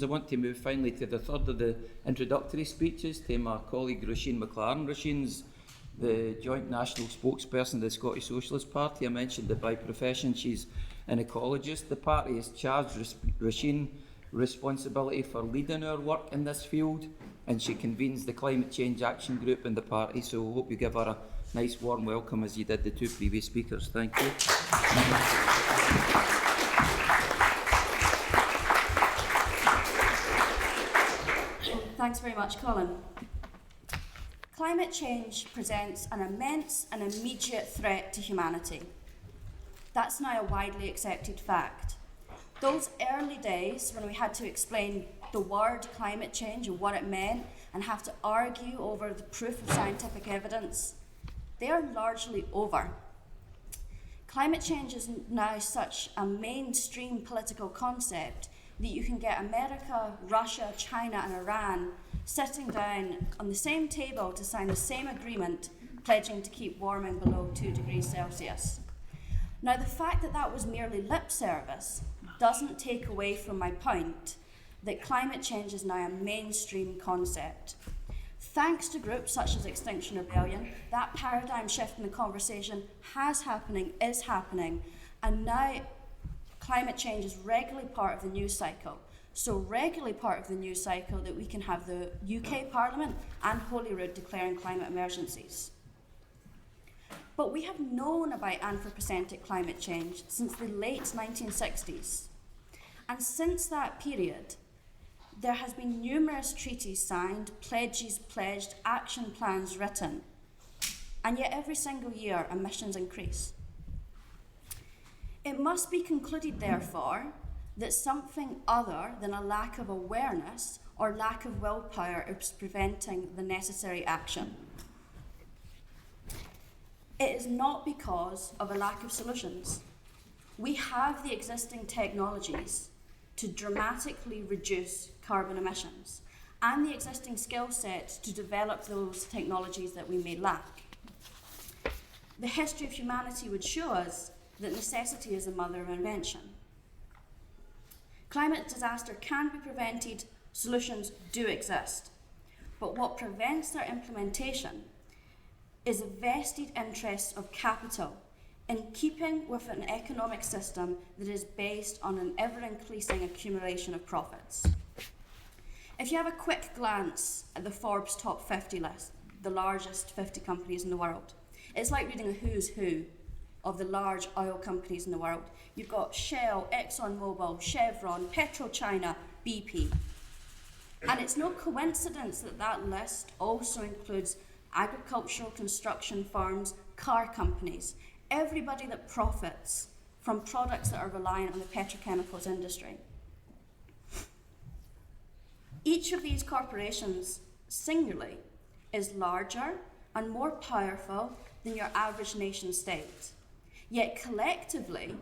I want to move finally to the third of the introductory speeches to my colleague Roisin McLaren. Roisin's the joint national spokesperson of the Scottish Socialist Party. I mentioned that by profession she's an ecologist. The party has charged Roisin responsibility for leading our work in this field, and she convenes the Climate Change Action Group in the party, so I hope you give her a nice warm welcome as you did the two previous speakers. Thank you. Thanks very much, Colin. Climate change presents an immense and immediate threat to humanity. That's now a widely accepted fact. Those early days when we had to explain the word climate change and what it meant and have to argue over the proof of scientific evidence, they are largely over. Climate change is now such a mainstream political concept that you can get America, Russia, China and Iran sitting down on the same table to sign the same agreement pledging to keep warming below 2 degrees Celsius. Now, the fact that that was merely lip service doesn't take away from my point that climate change is now a mainstream concept. Thanks to groups such as Extinction Rebellion, that paradigm shift in the conversation is happening, and now climate change is regularly part of the news cycle. So regularly part of the news cycle that we can have the UK Parliament and Holyrood declaring climate emergencies. But we have known about anthropocentric climate change since the late 1960s. And since that period, there has been numerous treaties signed, pledges pledged, action plans written. And yet every single year, emissions increase. It must be concluded, therefore, that something other than a lack of awareness or lack of willpower is preventing the necessary action. It is not because of a lack of solutions. We have the existing technologies to dramatically reduce carbon emissions and the existing skill sets to develop those technologies that we may lack. The history of humanity would show us that necessity is the mother of invention. Climate disaster can be prevented, solutions do exist, but what prevents their implementation is a vested interest of capital in keeping with an economic system that is based on an ever-increasing accumulation of profits. If you have a quick glance at the Forbes top 50 list, the largest 50 companies in the world, it's like reading a who's who of the large oil companies in the world. You've got Shell, ExxonMobil, Chevron, PetroChina, BP. And it's no coincidence that that list also includes agricultural construction firms, car companies, everybody that profits from products that are reliant on the petrochemicals industry. Each of these corporations singularly is larger and more powerful than your average nation state. Yet collectively,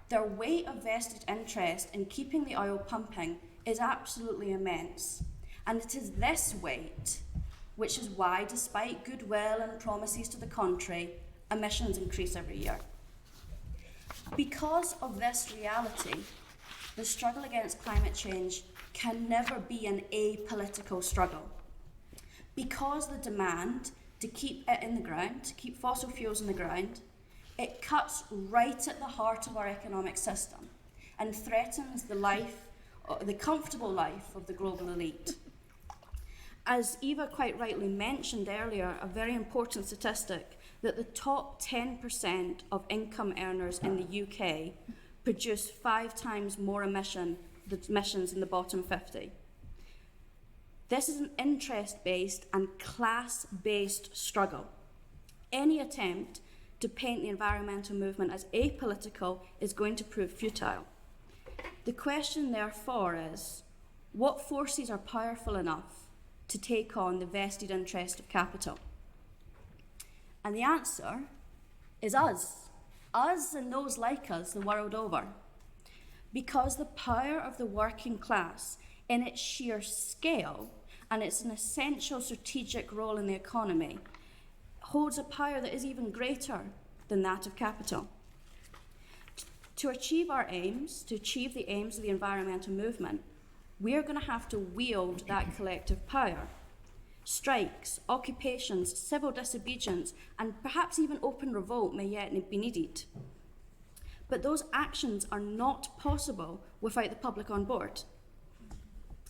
their weight of vested interest in keeping the oil pumping is absolutely immense. And it is this weight, which is why, despite goodwill and promises to the contrary, emissions increase every year. Because of this reality, the struggle against climate change can never be an apolitical struggle. Because the demand to keep it in the ground, to keep fossil fuels in the ground, it cuts right at the heart of our economic system and threatens the comfortable life of the global elite. As Eva quite rightly mentioned earlier, a very important statistic, that the top 10% of income earners in the UK produce 5 times more emissions than the bottom 50. This is an interest-based and class-based struggle. Any attempt to paint the environmental movement as apolitical is going to prove futile. The question, therefore, is, what forces are powerful enough to take on the vested interest of capital? And the answer is us and those like us the world over. Because the power of the working class in its sheer scale and its an essential strategic role in the economy holds a power that is even greater than that of capital. To achieve our aims, to achieve the aims of the environmental movement, we are going to have to wield that collective power. Strikes, occupations, civil disobedience, and perhaps even open revolt may yet be needed. But those actions are not possible without the public on board.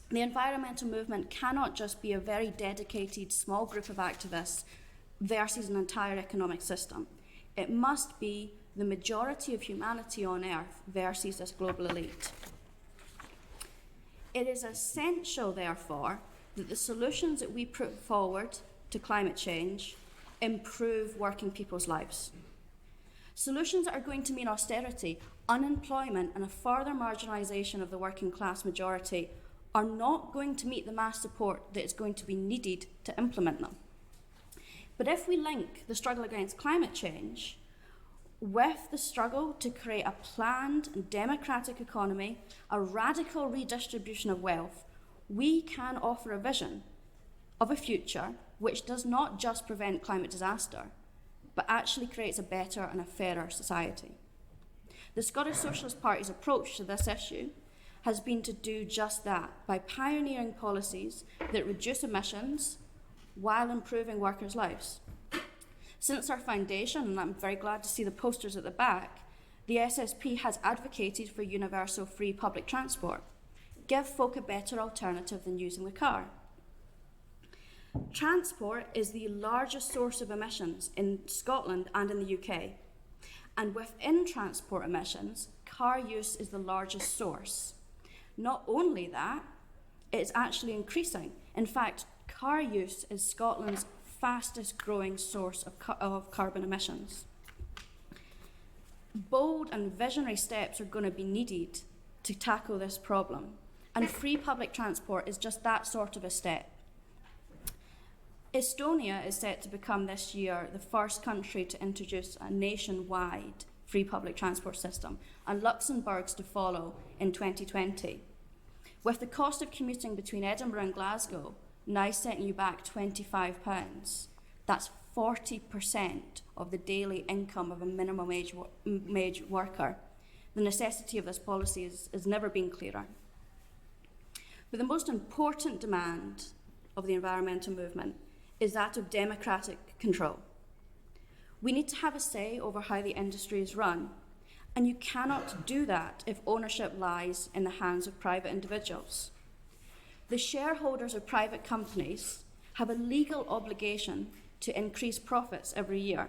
The environmental movement cannot just be a very dedicated small group of activists versus an entire economic system. It must be the majority of humanity on Earth versus this global elite. It is essential, therefore, that the solutions that we put forward to climate change improve working people's lives. Solutions that are going to mean austerity, unemployment, and a further marginalisation of the working class majority are not going to meet the mass support that is going to be needed to implement them. But if we link the struggle against climate change with the struggle to create a planned and democratic economy, a radical redistribution of wealth, we can offer a vision of a future which does not just prevent climate disaster, but actually creates a better and a fairer society. The Scottish Socialist Party's approach to this issue has been to do just that by pioneering policies that reduce emissions while improving workers' lives. Since our foundation, and I'm very glad to see the posters at the back, the SSP has advocated for universal free public transport. Give folk a better alternative than using the car. Transport is the largest source of emissions in Scotland and in the UK. And within transport emissions, car use is the largest source. Not only that, it's actually increasing. In fact, car use is Scotland's fastest growing source of carbon emissions. Bold and visionary steps are going to be needed to tackle this problem, and free public transport is just that sort of a step. Estonia is set to become this year the first country to introduce a nationwide free public transport system, and Luxembourg's to follow in 2020. With the cost of commuting between Edinburgh and Glasgow now setting you back £25, that's 40% of the daily income of a minimum wage worker. The necessity of this policy has never been clearer. But the most important demand of the environmental movement is that of democratic control. We need to have a say over how the industry is run, and you cannot do that if ownership lies in the hands of private individuals. The shareholders of private companies have a legal obligation to increase profits every year.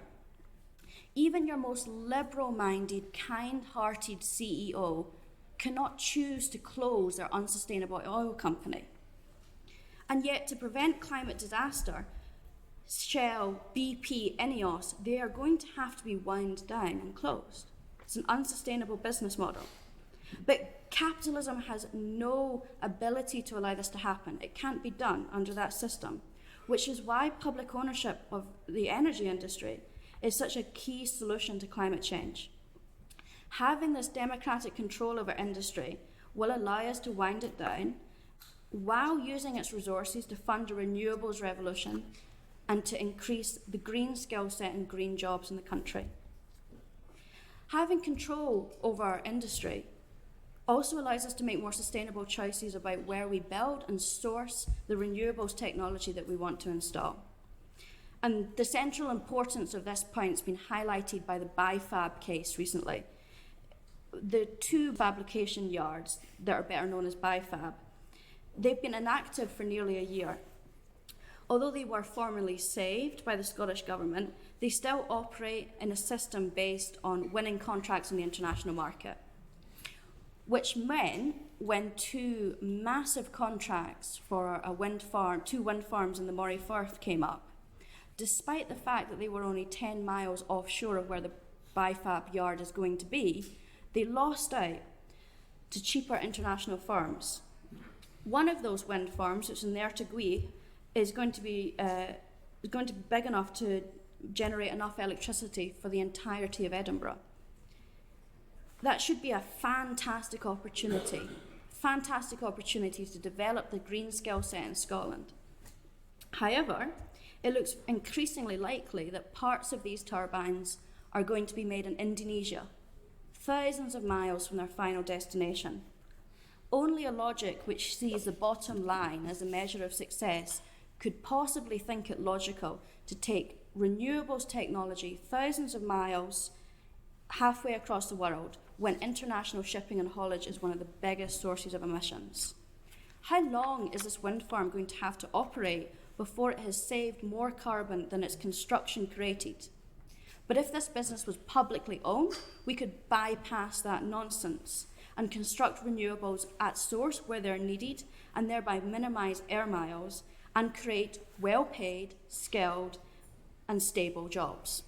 Even your most liberal-minded, kind-hearted CEO cannot choose to close their unsustainable oil company. And yet, to prevent climate disaster, Shell, BP, INEOS, they are going to have to be wound down and closed. It's an unsustainable business model. But capitalism has no ability to allow this to happen. It can't be done under that system, which is why public ownership of the energy industry is such a key solution to climate change. Having this democratic control over industry will allow us to wind it down while using its resources to fund a renewables revolution and to increase the green skill set and green jobs in the country. Having control over our industry also allows us to make more sustainable choices about where we build and source the renewables technology that we want to install. And the central importance of this point has been highlighted by the BiFab case recently. The two fabrication yards that are better known as BiFab, they've been inactive for nearly a year. Although they were formally saved by the Scottish Government, they still operate in a system based on winning contracts in the international market, which meant when two massive contracts for two wind farms in the Moray Firth came up, despite the fact that they were only 10 miles offshore of where the BiFab yard is going to be, they lost out to cheaper international firms. One of those wind farms, which is in the Ertigui, is going to be big enough to generate enough electricity for the entirety of Edinburgh. That should be a fantastic opportunity to develop the green skill set in Scotland. However, it looks increasingly likely that parts of these turbines are going to be made in Indonesia, thousands of miles from their final destination. Only a logic which sees the bottom line as a measure of success could possibly think it logical to take renewables technology thousands of miles halfway across the world when international shipping and haulage is one of the biggest sources of emissions. How long is this wind farm going to have to operate before it has saved more carbon than its construction created? But if this business was publicly owned, we could bypass that nonsense and construct renewables at source where they're needed and thereby minimise air miles and create well-paid, skilled and stable jobs.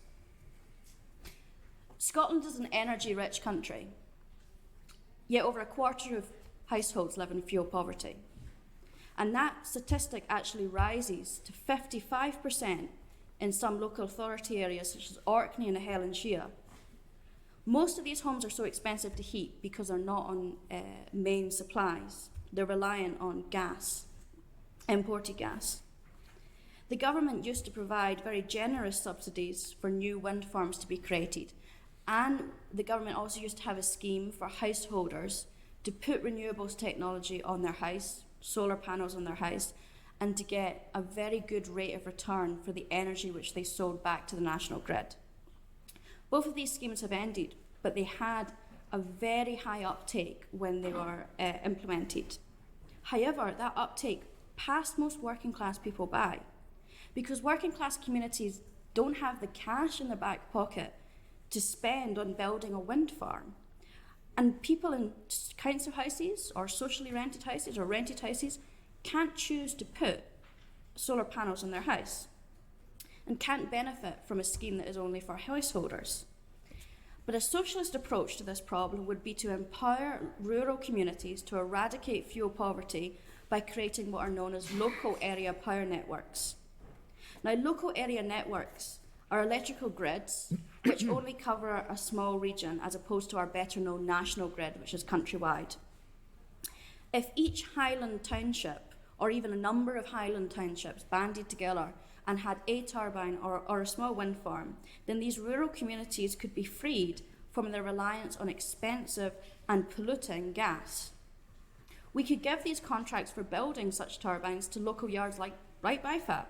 Scotland is an energy-rich country, yet over a quarter of households live in fuel poverty. And that statistic actually rises to 55% in some local authority areas such as Orkney and Helen-Shire. Most of these homes are so expensive to heat because they're not on main supplies. They're reliant on gas, imported gas. The government used to provide very generous subsidies for new wind farms to be created, and the government also used to have a scheme for householders to put renewables technology on their house, solar panels on their house, and to get a very good rate of return for the energy which they sold back to the national grid. Both of these schemes have ended, but they had a very high uptake when they were implemented. However, that uptake passed most working class people by, because working class communities don't have the cash in their back pocket to spend on building a wind farm. And people in council houses or socially rented houses or rented houses can't choose to put solar panels on their house and can't benefit from a scheme that is only for householders. But a socialist approach to this problem would be to empower rural communities to eradicate fuel poverty by creating what are known as local area power networks. Now, local area networks are electrical grids which only cover a small region as opposed to our better known national grid, which is countrywide. If each Highland township, or even a number of Highland townships, banded together and had a turbine or a small wind farm, then these rural communities could be freed from their reliance on expensive and polluting gas. We could give these contracts for building such turbines to local yards like right by FAB.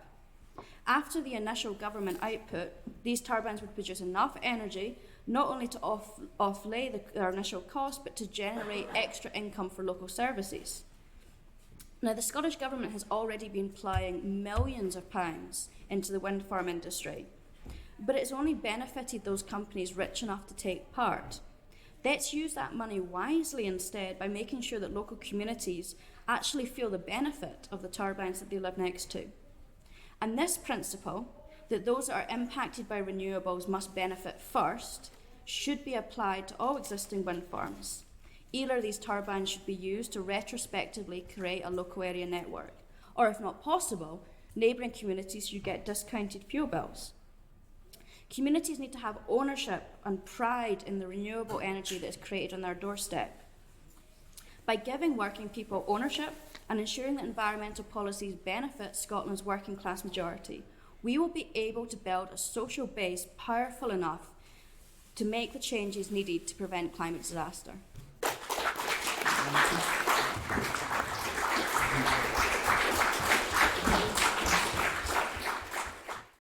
After the initial government output, these turbines would produce enough energy not only to offlay their initial cost, but to generate extra income for local services. Now, the Scottish Government has already been ploughing millions of pounds into the wind farm industry, but it's only benefited those companies rich enough to take part. Let's use that money wisely instead by making sure that local communities actually feel the benefit of the turbines that they live next to. And this principle, that those that are impacted by renewables must benefit first, should be applied to all existing wind farms. Either these turbines should be used to retrospectively create a local area network, or if not possible, neighbouring communities should get discounted fuel bills. Communities need to have ownership and pride in the renewable energy that is created on their doorstep. By giving working people ownership and ensuring that environmental policies benefit Scotland's working class majority, we will be able to build a social base powerful enough to make the changes needed to prevent climate disaster.